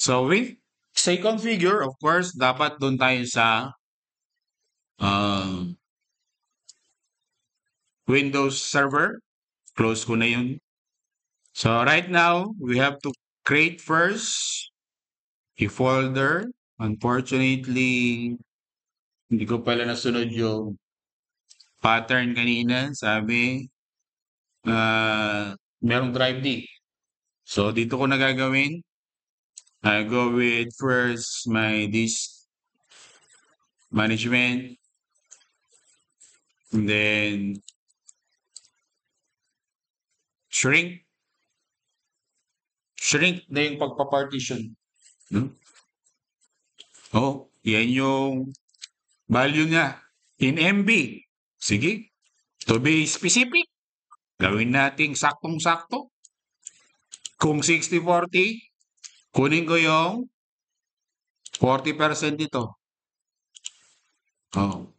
So with say configure, of course, dapat doon tayo sa Windows Server. Close ko na yun. So right now, we have to create first a folder. Unfortunately, hindi ko pala nasunod yung pattern kanina. Sabi, merong drive D. So dito ko na gagawin. I go with first my disk management. And then shrink. Shrink na yung pagpa-partition. Oh, yan yung value niya in MB. Sige. To be specific, gawin nating saktong-sakto. Kung 60-40, kunin ko yung 40% dito. Oh.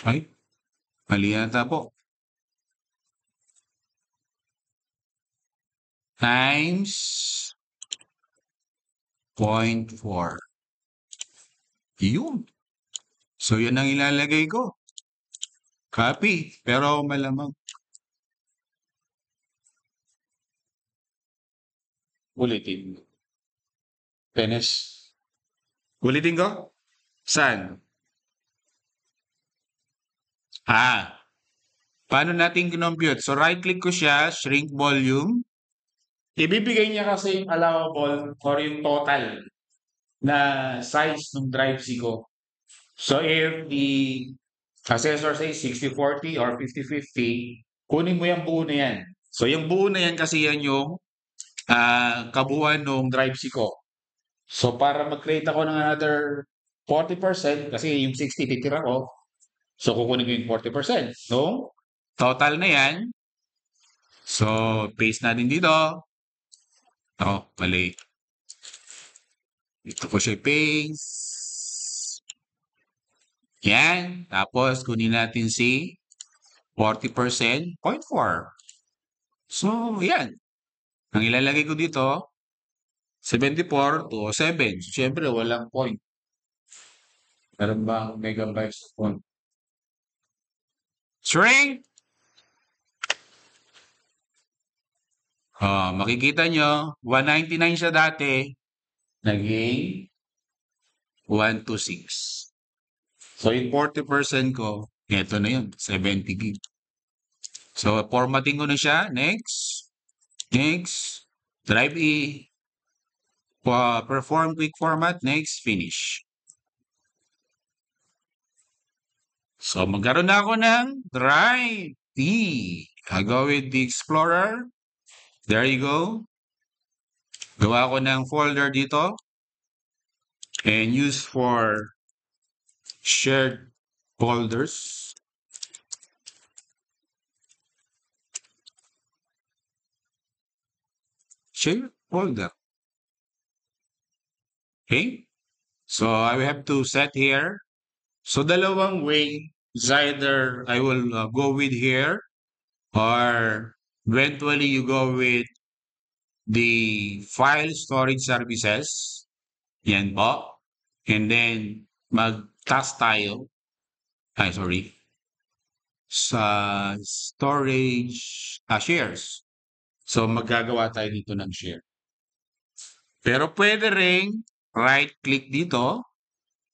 Ay, mali yata po. Times 0.4. Yun. So, yan ang ilalagay ko. Copy. Pero malamang. Ulitin. Finish. Ulitin ko? Saan? Paano natin kinompute? So, right-click ko siya, shrink volume. Ibibigay niya kasi yung allowable or yung total na size ng drive C ko. So, if the assessor says 60-40 or 50-50, kunin mo yung buo na yan. So, yung buo na yan kasi yan yung kabuuan ng drive C ko. So, para mag-create ako ng another 40%, kasi yung 60 titira ko, so kukunin ko yung 40%. So, total na yan. So, paste natin dito. Oh, mali. Dito ko siya paste. Yan. Tapos, kunin natin si 40%, 0.4. So, yan. Ang ilalagay ko dito, 74 to 7. So, syempre, walang point. Meron bang megabytes of point? Shrink! Makikita nyo, 199 siya dati. Naging 126. So, yung 40% ko, ito na yun, 70 gig. So, formatting ko na siya. Next. Next. Drive E. Perform quick format. Next. Finish. So, magkaroon na ako ng Drive E. I go with the Explorer. There you go. Gawa ko ng folder dito. And use for shared folders. Share folder. Okay? So, I have to set here. So, dalawang way is either I will go with here or eventually you go with the file storage services. Yan po. And then, mag-task tayo. Ay, sorry. Sa storage shares. So, maggagawa tayo dito ng share. Pero pwede ring right-click dito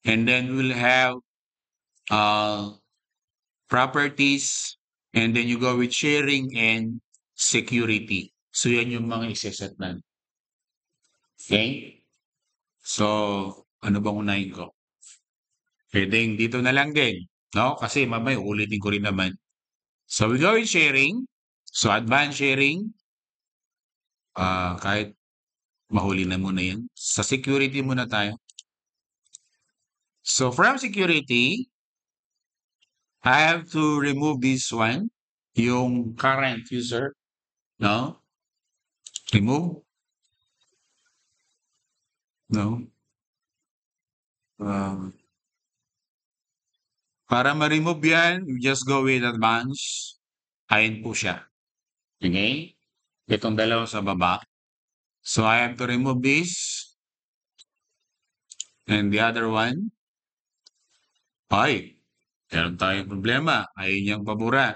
and then we'll have properties and then you go with sharing and security. So, yan yung mga iseset na. Okay? So, ano bang unahin ko? Pwedeng dito na lang din. No? Kasi mamaya ulitin ko rin naman. So, we go with sharing. So, advanced sharing. Kahit mahuli na muna yan. Sa security muna tayo. So, from security, I have to remove this one. Yung current user. No? Remove. No? Para ma-remove yan, you just go with advanced. Ayan po siya. Okay? Itong dalawa sa baba. So, I have to remove this. And the other one, ay, meron tayong problema. Ayaw niyang pabura.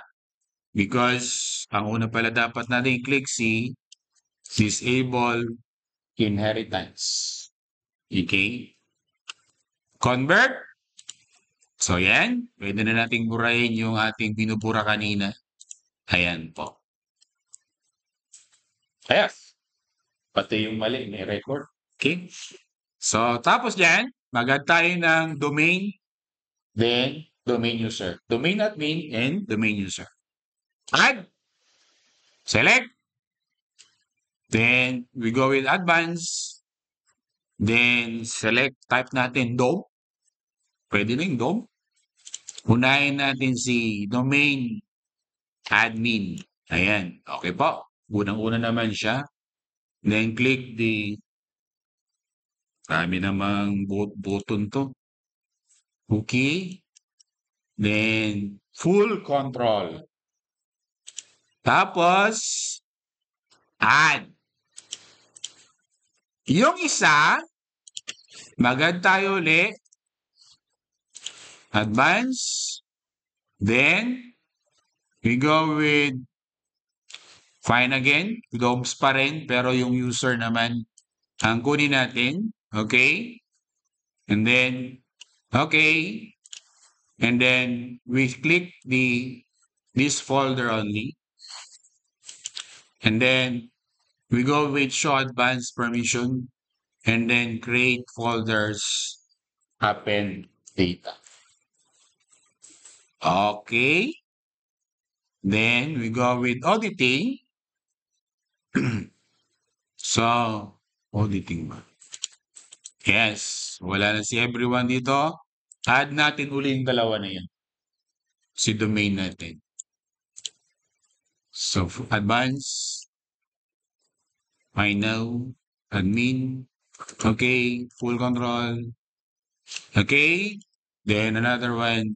Because ang una pala dapat natin i-click si disable inheritance. Okay? Convert. So, yan. Pwede na nating burahin yung ating binubura kanina. Ayan po. Ayan. Pati yung mali, may record. Okay? So, tapos yan, mag-add tayo ng domain, then domain user. Domain admin and domain user. Add. Select. Then, we go with advanced. Then, select, type natin DOM. Pwede na yung DOM. Unahin natin si domain admin. Ayan. Okay po. Unang-una naman siya. Then, click the dami namang button to. Okay. Then, full control. Tapos, add. Yung isa, mag-add tayo ulit. Advance. Then, we go with find again. DOMS pa rin, pero yung user naman ang kunin natin. Okay? And then, okay. And then, we click this folder only. And then, we go with show advanced permission. And then, create folders, append data. Okay. Then, we go with auditing. So, auditing ba? Yes. Wala na si everyone dito. Add natin uli yung dalawa na yan. Si domain natin. So, advance. Final. Admin. Okay. Full control. Okay. Then, another one.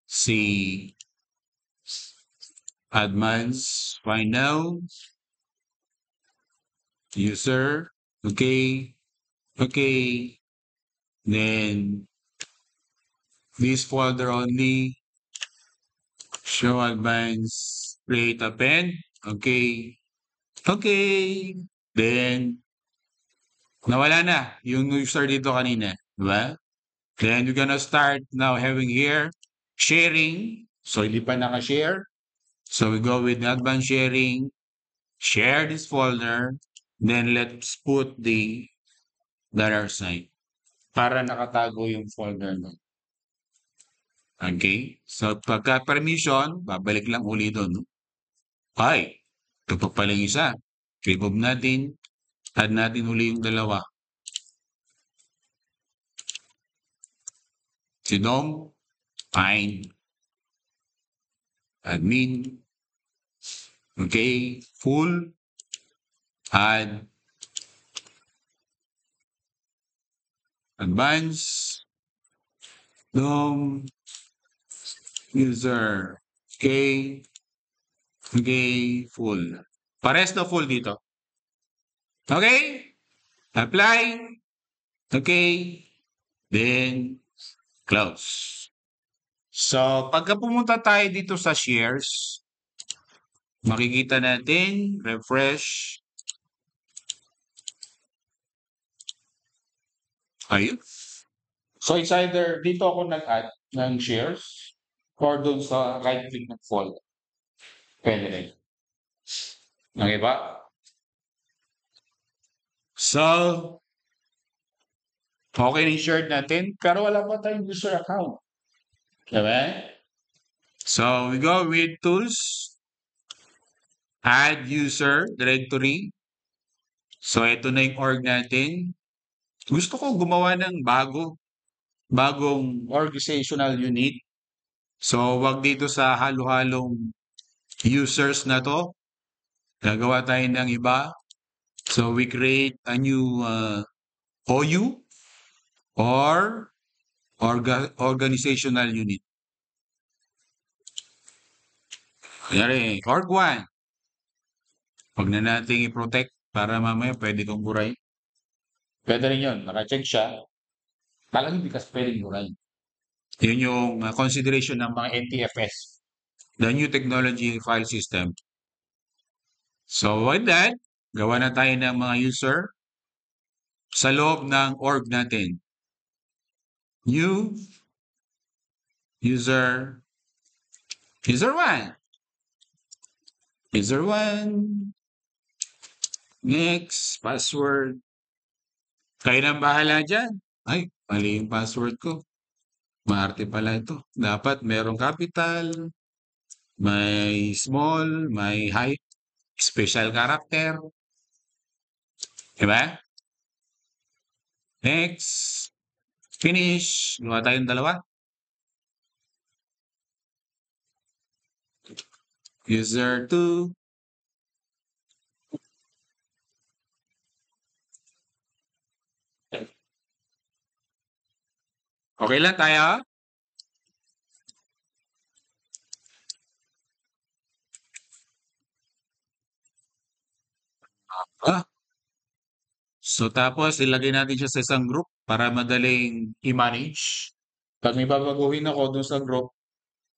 Si advance. Final. User. Okay. Okay. Then, this folder only. Show advance. Create append. Okay. Okay. Then, nawala na yung user dito kanina. Diba? Then, you're gonna start now having here sharing. So, hindi pa naka-share. So, we go with advanced sharing. Share this folder. Then, let's put the other side para nakatago yung folder mo. Okay? So, pagka permission, babalik lang uli doon. Ay, ito pa pala yung isa. Remove natin. Add natin uli yung dalawa. Si DOM, find. Admin. Okay. Full. Add. Advance. DOM. User. Okay. Okay. Full. Pares na full dito. Okay. Apply. Okay. Then, close. So, pagka pumunta tayo dito sa shares, makikita natin, refresh. Ayun. So, it's either dito ako nag-add ng shares or doon sa right-click ng folder. Pwede rin. Okay ba? So, okay na yung shared natin, pero wala pa tayong user account. Diba? So, we go with tools, add user directory. So, ito na yung org natin. Gusto ko gumawa ng bagong organizational unit. So, wag dito sa halo-halong users na to. Gagawa tayo ng iba. So, we create a new OU or organizational unit. Kanyari, org1. Huwag na natin i-protect para mamaya pwede kong buray. Pwede rin yun. Naka-check siya. Talagang hindi kasi pwedeng mural. Yun yung consideration ng mga NTFS, the New Technology File System. So with that, gawa na tayo ng mga user sa loob ng org natin. New user 1. User 1. Next, password. Kayo nang bahala dyan. Ay, mali yung password ko. Maarte pala ito. Dapat merong capital, may small, may high, special character. Diba? Next. Finish. Gawa tayong dalawa. User 2. Okay lang tayo? Ah. So tapos ilagay natin siya sa isang group para madaling i-manage. Pag may babaguhin ako dun sa group,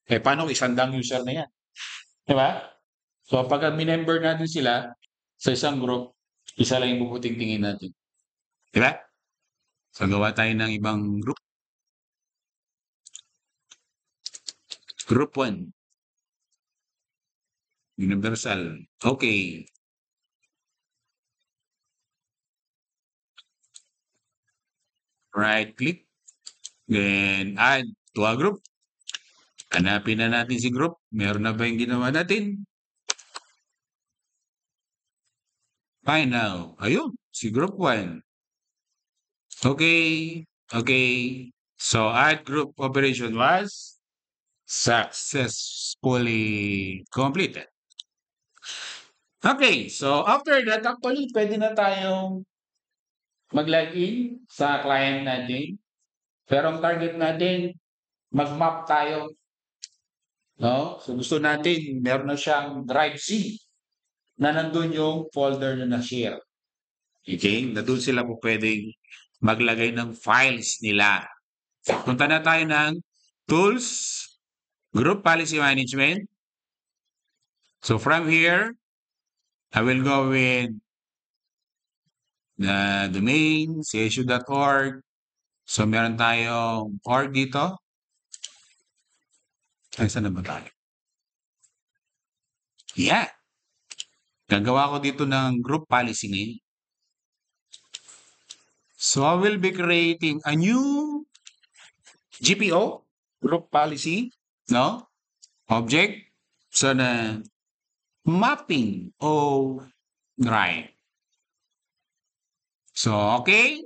paano kung isandang user na yan? Diba? So pag minember natin sila sa isang group, isa lang yung bubuting tingin natin. Diba? So gawa tayo ng ibang group. Group 1. Universal. Okay. Right click. Then add to a group. Hanapin na natin si group. Meron na ba yung ginawa natin? Fine now. Ayun, si group 1. Okay. Okay. So add group operation was successfully completed. Okay. So after that, actually, pwede na tayong mag-login sa client natin. Pero ang target natin, mag-map tayo. No? So gusto natin, meron na siyang drive C na nandun yung folder na na-share. Okay? Na doon sila po pwedeng maglagay ng files nila. Punta na tayo ng Tools, Group Policy Management. So from here, I will go with the domain, csu.org. So meron tayong org dito. Ay, saan na ba tayo? Yeah. Gagawa ko dito ng group policy ngayon. So I will be creating a new GPO, group policy, no? Object. So na mapping of drive. So, okay.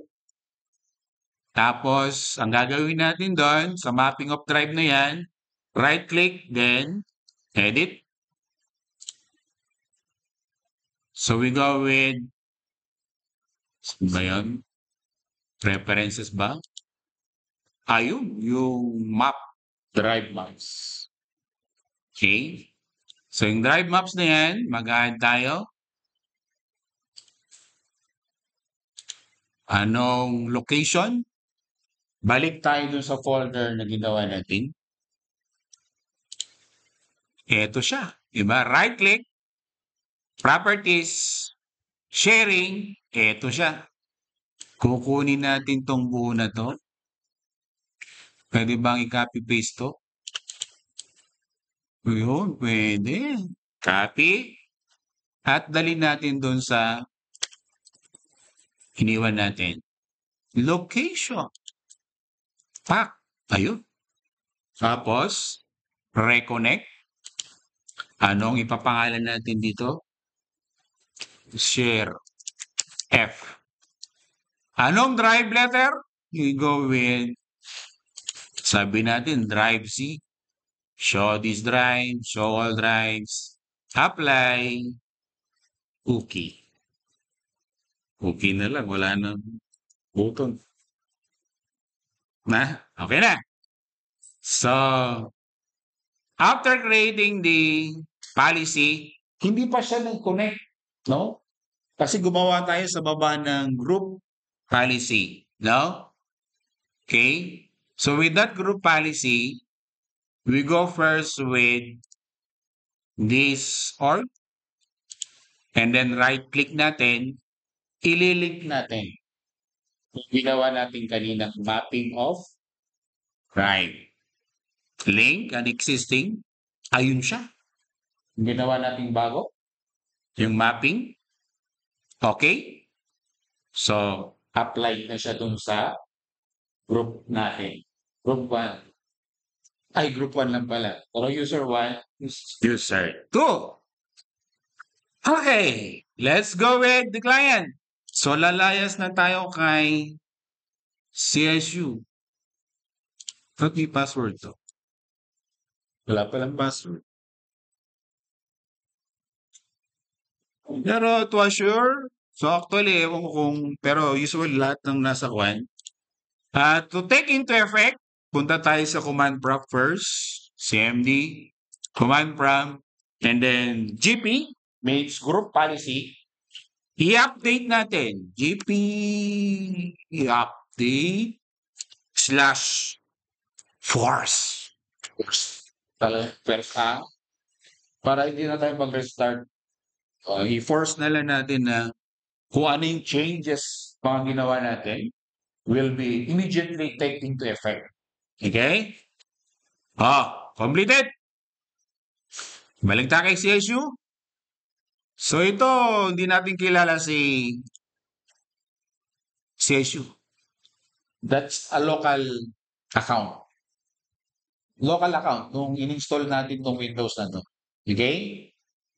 Tapos, ang gagawin natin doon sa mapping of drive na yan, right-click, then edit. So, we go with, ba yun? Preferences ba? Ayun, yung map, drive maps. Okay. So, yung drive maps na yan, mag-add tayo. Anong location? Balik tayo dun sa folder na ginawa natin. Ito siya. Diba? Right-click, properties, sharing, ito siya. Kukunin natin tong buo na to. Pwede bang i-copy-paste to? Yun, pwede. Copy. At dali natin doon sa iniwan natin. Location. Pak. Ayun. Tapos, reconnect. Anong ipapangalan natin dito? Share. F. Anong drive letter? You go with, sabi natin, drive C. Show this drive, show all drives, apply, okay. Okay na lang, wala nang button. Na? Okay na. So, after creating the policy, hindi pa siya nag-connect, no? Kasi gumawa tayo sa baba ng group policy, no? Okay? So with that group policy, we go first with this org and then right-click natin, ililink natin. Yung ginawa natin kanina, mapping of right. Link and existing. Ayun siya. Yung ginawa natin bago. Yung mapping. Okay? So, apply na siya dun sa group natin. Group 1. Ay, group 1 lang pala. Pero user 1, user 2. Okay, let's go with the client. So, lalayas na tayo kay CSU. Ba't may password to? Wala palang password. Pero to assure, so actually, ewan ko kung, pero usually lahat ng nasa kwan. To take into effect, punta tayo sa command prompt first, CMD, command prompt, and then GP, means group policy. I-update natin. GP i-update slash force. Talagang first para hindi na tayo mag-restart. I-force na lang natin na kung ano yung changes mga ginawa natin will be immediately taken into effect. Okay? Completed. Balik tayo kay CSU. So ito, hindi natin kilala si CSU. That's a local account. Local account nung in-install natin tong Windows na to. Okay?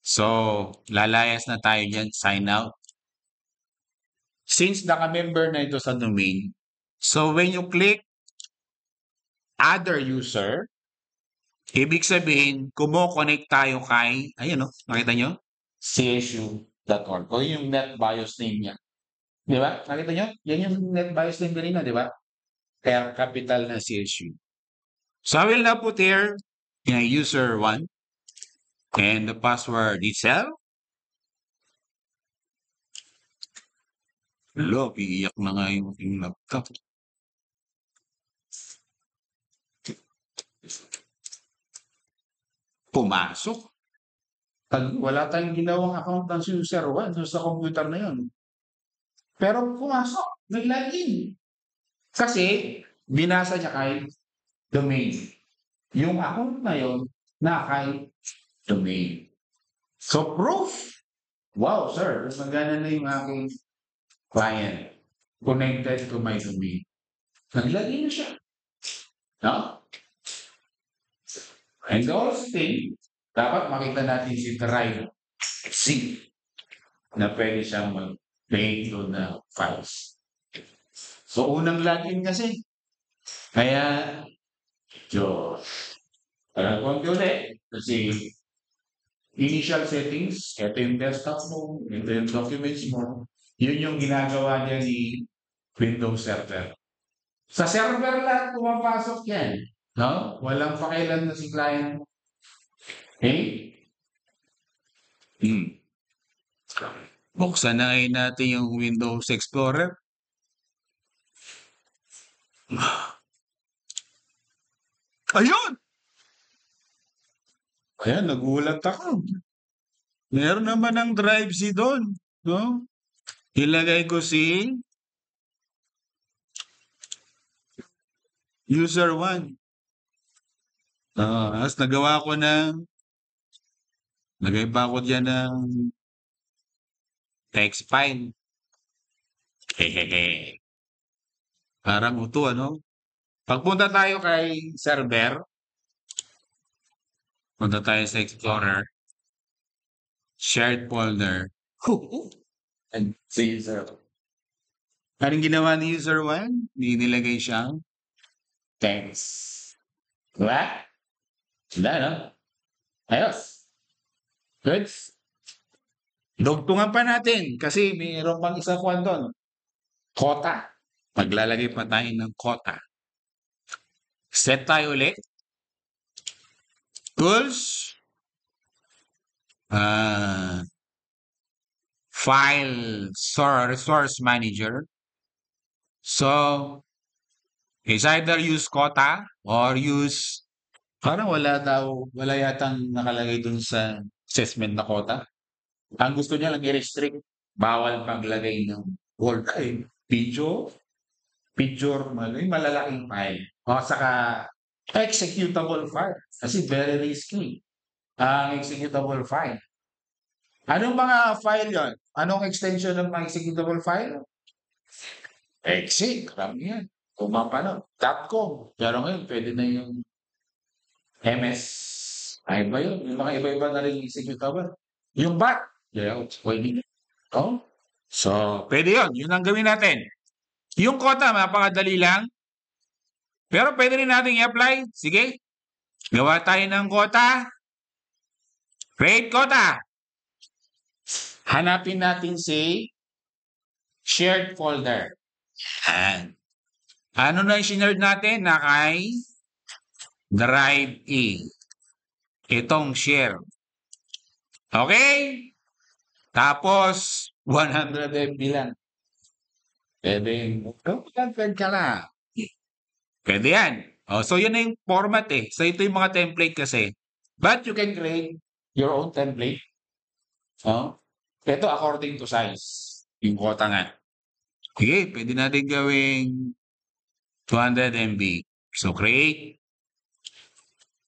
So, lalayas na tayo dyan. Sign out. Since naka-member na ito sa domain, so when you click other user, ibig sabihin, kumo-connect tayo kay, ayun o, nakita nyo? CSU.org. O yung net BIOS name niya. Di ba? Nakita nyo? Yan yung net BIOS name kanina, di ba? Kaya capital na CSU. So I will now put here user 1 and the password itself. Hello, iiyak na nga yung laptop. Pumasok. Wala tayong ginawang account ng user 1 sa computer na yun. Pero pumasok, nag-login. Kasi, binasa niya kay domain. Yung account na yun, na kay domain. So, proof. Wow, sir, magana na yung aking client connected to my domain. Nag-login na siya. No? And the whole thing, dapat makita natin si drive C na pwede siyang mag-play doon na files. So, unang login kasi. Kaya, Diyos. Konti ulit. Kasi, initial settings, ito yung desktop mo, ito yung documents mo. Yun yung ginagawa niya ni Windows Server. Sa server lang pumapasok yan. No? Walang pakialam na si client. Okay? Buksan na ngayon natin yung Windows Explorer. Ayun! Ayan, nagulat ako. Meron naman ng drive C doon. No? Ilagay ko si user 1. As nagawa ko ng lagay pa ako dyan ng text file. Hehehe. Parang uto, ano? Pagpunta tayo kay server, punta tayo sa Explorer, shared folder, and si user. Anong ginawa ni user 1? Nilagay siyang text. Diba? Diba, no? Ayos. Good. Dugtungan pa natin kasi mayroon pang isang kwan doon. Quota. Maglalagay pa tayo ng quota. Set tayo ulit. Tools. File resource manager. So, Is either use quota or use, parang wala yatang nakalagay dun sa assessment na quota. Ang gusto niya lang i-restrict, bawal paglagay ng word ay picture, malalaking file. O saka executable file. Kasi very risky ang executable file. Anong mga file yon? Anong extension ng mga executable file? Exec, marami yan. Pumapano, .com. Pero ngayon, pwede na yung MS. Ay ba yun? Yung mga iba-iba na rin executable. Yung bat, yeah, pwede. Oh. So, pwede yun. Yun ang gawin natin. Yung quota, napakadali lang. Pero pwede rin natin i-apply. Sige. Gawa tayo ng quota. Create quota. Hanapin natin si shared folder. Yan. Ano na yung sinerd natin? Na kay Drive E. Itong share. Okay? Tapos, 100 MB lang. Pwede. Mag-convert ka na. Pwede yan. Oh, so, yun na yung format eh. So, ito yung mga template kasi. But you can create your own template. Oh, ito according to size. Yung quota nga. Okay, pwede natin gawing 200 MB. So, create.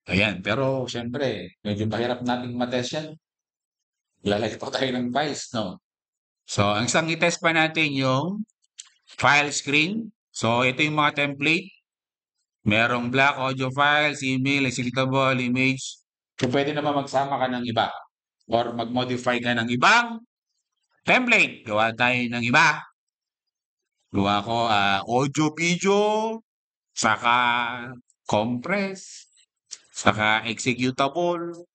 Ayan. Pero, syempre, medyo mahirap nating matest yan. Lalagay pa tayo ng files, no? So, ang isang itest pa natin yung file screen. So, ito yung mga template. Merong black audio files, email, executable, image. So, pwede naman magsama ka ng iba. Or mag-modify ka ng ibang template. Gawa tayo ng iba. Gawa ko audio, video, saka compress, saka executable.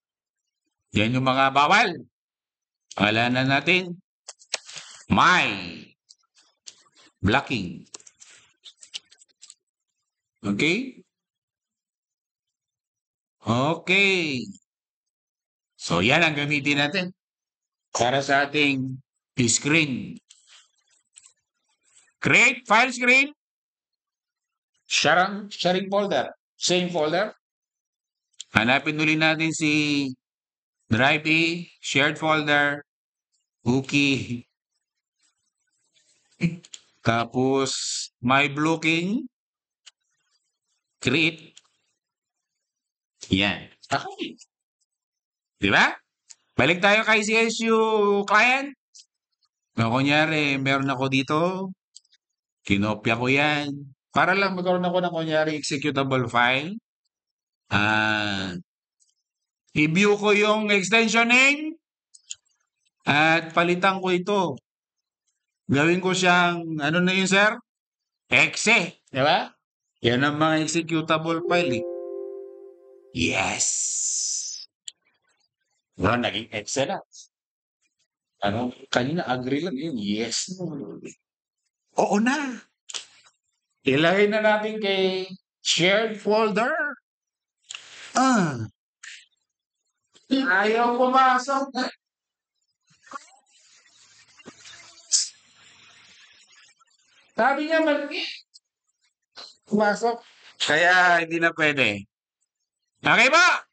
Yan yung mga bawal. Pangalanan natin. My blocking. Okay? Okay. So, yan ang gamitin natin para sa ating screen. Create file screen. Sharing folder. Same folder. Hanapin ulit natin si Drive E, shared folder, cookie. Tapos, my blocking. Create. Yan. Okay. Diba? Balik tayo kay CSU client. No, kunyari, meron ako dito. Kinopya ko yan. Para lang magkaroon ako ng kunyari executable file. I-view ko yung extension name. At palitan ko ito. Gawin ko siyang, ano na yun, sir? Exe. Diba? Yan ang mga executable file eh. Yes. Bro, naging excellent. Ano, kanina agree lang yun. Yes. Oo na. Ilagay na natin kay shared folder. Ayaw pumasok. Sabi niya mali. Pumasok. Kaya hindi na pwede. Okay ba?